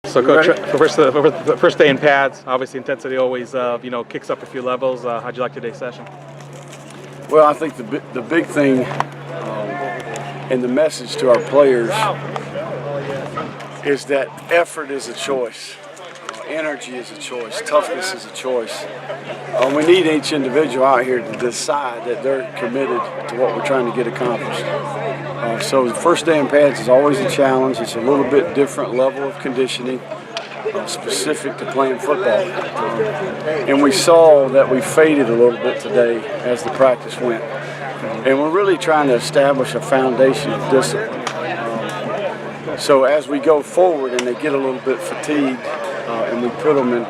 So, Coach, for the first day in pads, obviously intensity always, kicks up a few levels. How'd you like today's session? Well, I think the big thing and the message to our players is that effort is a choice, energy is a choice, toughness is a choice. We need each individual out here to decide that they're committed to what we're trying to get accomplished. So the first day in pads is always a challenge. It's a little bit different level of conditioning, specific to playing football. And we saw that we faded a little bit today as the practice went. And we're really trying to establish a foundation of discipline. So as we go forward and they get a little bit fatigued and we put them in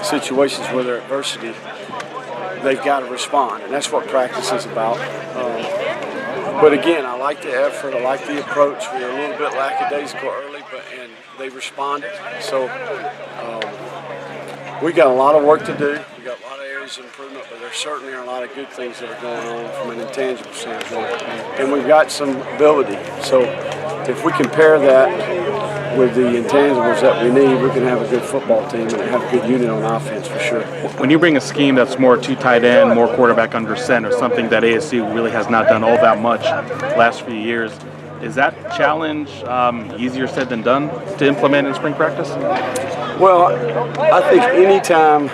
situations where they're adversity, they've got to respond. And that's what practice is about. But again, I like the effort, I like the approach. We were a little bit lackadaisical early, and they responded. So we got a lot of work to do. We got a lot of areas of improvement, but there certainly are a lot of good things that are going on from an intangible standpoint. And we've got some ability. So if we compare that with the intangibles that we need, we can have a good football team and have a good unit on offense for sure. When you bring a scheme that's more two tight end, more quarterback under center, something that ASU really has not done all that much last few years, is that challenge easier said than done to implement in spring practice? Well, I think anytime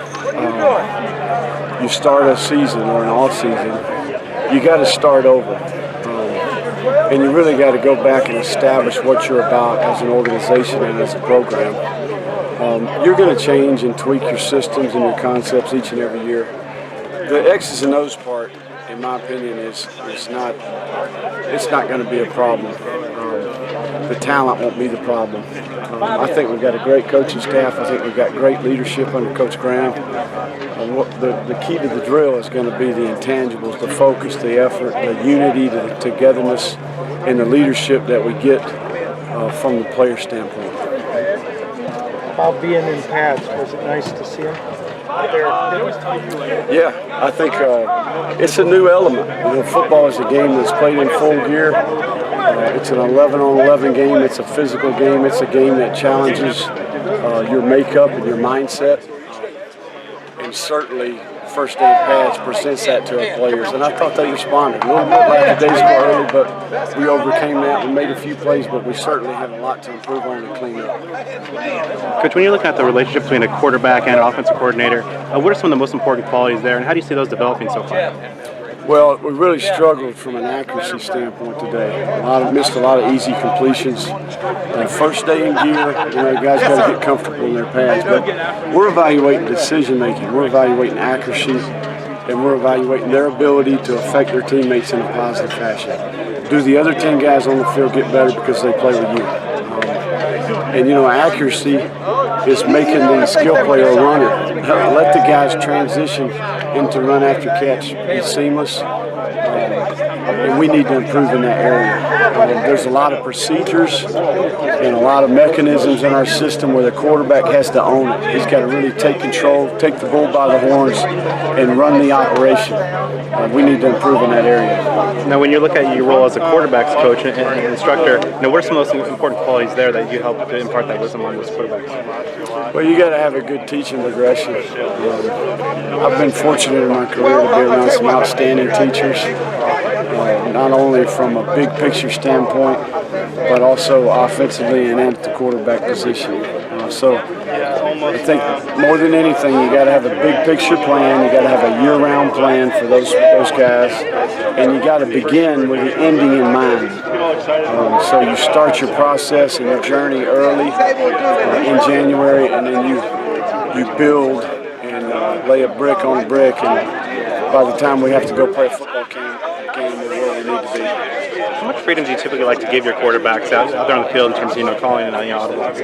you start a season or an off season, you got to start over. And you really got to go back and establish what you're about as an organization and as a program. You're going to change and tweak your systems and your concepts each and every year. The X's and O's part, in my opinion, is not going to be a problem. The talent won't be the problem. I think we've got a great coaching staff. I think we've got great leadership under Coach Graham. The key to the drill is going to be the intangibles, the focus, the effort, the unity, the togetherness, and the leadership that we get from the player standpoint. About being in pads, was it nice to see him out there? Yeah, I think it's a new element. Football is a game that's played in full gear. It's an 11-on-11 game. It's a physical game. It's a game that challenges your makeup and your mindset. And certainly, first day pads presents that to our players. And I thought they responded. A little bit lackadaisical early, but we overcame that. We made a few plays, but we certainly have a lot to improve on and clean up. Coach, when you're looking at the relationship between a quarterback and an offensive coordinator, what are some of the most important qualities there, and how do you see those developing so far? Well, we really struggled from an accuracy standpoint today. Missed a lot of easy completions. First day in gear, the guys got to get comfortable in their pads. But we're evaluating decision making, we're evaluating accuracy, and we're evaluating their ability to affect their teammates in a positive fashion. Do the other 10 guys on the field get better because they play with you? Accuracy is making the skill player a runner. Let the guys transition into run after catch be seamless. And we need to improve in that area. There's a lot of procedures and a lot of mechanisms in our system where the quarterback has to own it. He's got to really take control, take the bull by the horns, and run the operation. We need to improve in that area. Now, when you look at your role as a quarterback's coach and instructor, what are some of those important qualities there that you help to impart that wisdom on those quarterbacks? Well, you got to have a good teaching progression. I've been fortunate in my career to be around some outstanding teachers, not only from a big picture standpoint, but also offensively and at the quarterback position. So I think more than anything, you got to have a big picture plan. You got to have a year-round plan for those guys, and you got to begin with the ending in mind. So you start your process and your journey early in January, and then you build and lay a brick on a brick, and by the time we have to go play a football game, we're where we need to be. How much freedom do you typically like to give your quarterbacks out there on the field in terms of calling and audibles?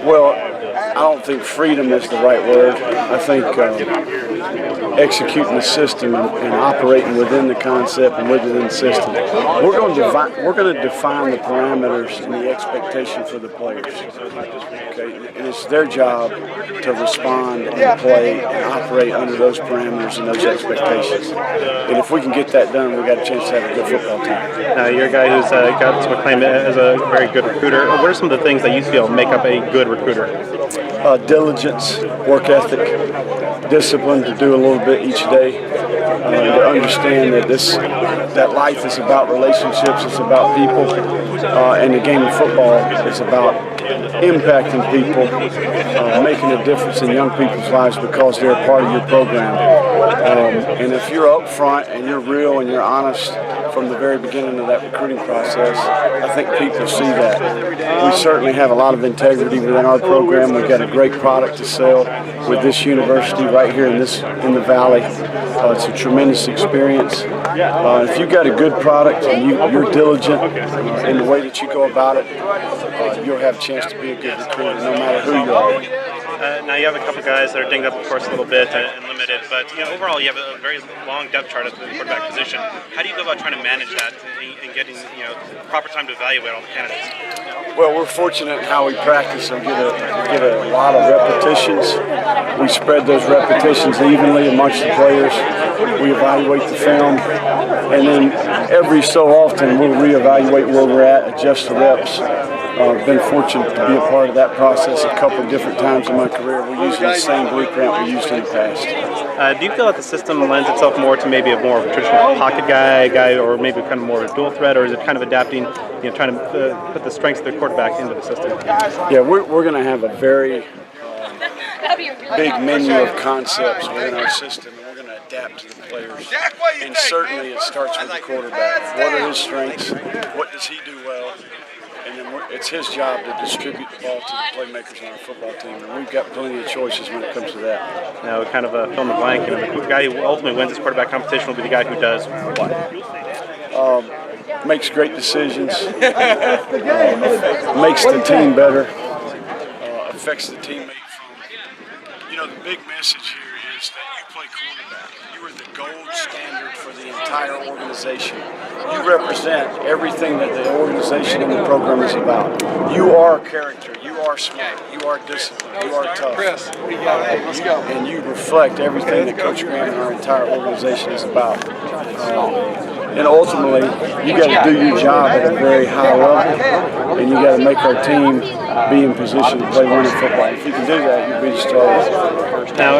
Well, I don't think freedom is the right word. I think executing the system and operating within the concept and within the system. We're going to define the parameters and the expectation for the players. Okay, and it's their job to respond and play and operate under those parameters and those expectations. And if we can get that done, we've got a chance to have a good football team. Now, you're a guy who's got some acclaim as a very good recruiter. What are some of the things that you feel make up a good recruiter? Diligence, work ethic, discipline to do a little bit each day, and to understand that life is about relationships, it's about people, and the game of football is about impacting people, making a difference in young people's lives because they're a part of your program. And if you're up front and you're real and you're honest from the very beginning of that recruiting process, I think people see that. We certainly have a lot of integrity within our program. We've got a great product to sell with this university right here in the Valley. It's a tremendous experience. If you've got a good product and you're diligent in the way that you go about it, you'll have a chance to be a good recruiter no matter who you are. Now you have a couple guys that are dinged up, of course, a little bit and limited, but overall you have a very long depth chart at the quarterback position. How do you go about trying to manage that and getting proper time to evaluate all the candidates? Well, we're fortunate in how we practice and get a lot of repetitions. We spread those repetitions evenly amongst the players. We evaluate the film, and then every so often we'll reevaluate where we're at, adjust the reps. I've been fortunate to be a part of that process a couple of different times in my career. We're using the same blueprint we used in the past. Do you feel that the system lends itself more to maybe a more traditional pocket guy, or maybe kind of more of a dual threat, or is it kind of adapting, trying to put the strengths of the quarterback into the system? Yeah, we're going to have a very big menu of concepts within our system, and we're going to adapt to the players. And certainly it starts with the quarterback. What are his strengths? What does he do well? And then it's his job to distribute the ball to the playmakers on our football team, and we've got plenty of choices when it comes to that. Now, kind of fill in the blank, the guy who ultimately wins this quarterback competition will be the guy who does what? Makes great decisions, makes the team better, affects the teammate. The big message here is that you play quarterback. You are the gold standard for the entire organization. You represent everything that the organization and the program is about. You are character. You are smart. You are disciplined. You are tough. Chris, let's go. And you reflect everything that Coach Graham and our entire organization is about. And ultimately, you got to do your job at a very high level, and you got to make our team be in position to play winning football. If you can do that, you'll be the starter. Now,